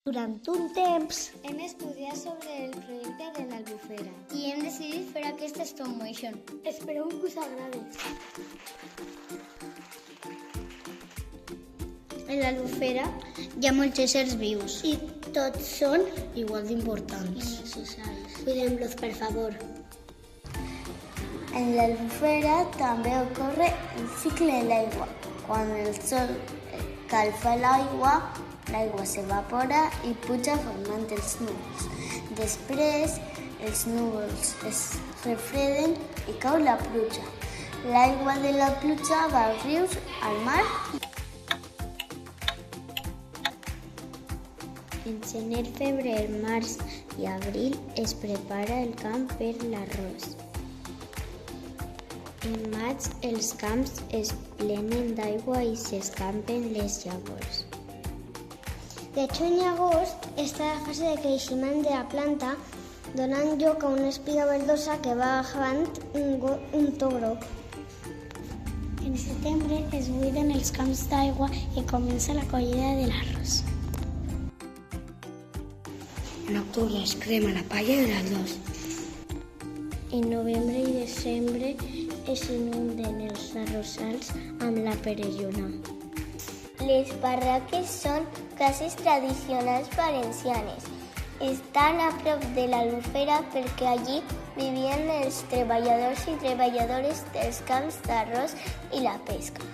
Durant un temps hem estudiat sobre el projecte de l'Albufera i hem decidit fer aquesta stop motion. Espereu que us agradi. En l'Albufera hi ha molts éssers vius I tots són igual d'importants. Cuidem-los, per favor. En l'Albufera també ocorre el cicle de l'aigua. Quan el sol calfa l'aigua, l'aigua s'evapora i puja formant els núvols. Després, els núvols es refreden i cau la pluja. L'aigua de la pluja va als rius, al mar. En gener, febrer, març i abril es prepara el camp per l'arròs. En maig els camps es plenen d'aigua i s'escampen les llavors. De juny a agost està la fase de creixement de la planta, donant lloc a una espiga verdosa que va agafant un to groc. En setembre es buiden els camps d'aigua i comença la collida de l'arròs. En octubre es crema la palla i l'arròs. En novembre i desembre es inunden els arrossals amb la perellona. Les barraques són cases tradicionals valencianes. Estan a prop de l'Albufera perquè allí vivien els treballadors i treballadores dels camps d'arròs i la pesca.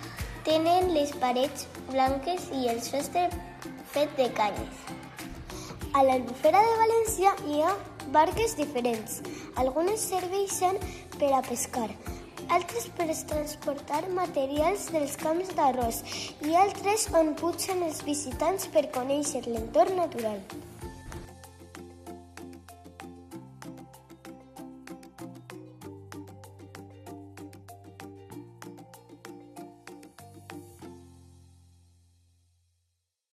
Tenen les parets blanques i el sostre fet de canyes. A l'Albufera de València hi ha barques diferents. Algunes serveixen per a pescar, altres per transportar materials dels camps d'arròs i altres on pugen els visitants per conèixer l'entorn natural.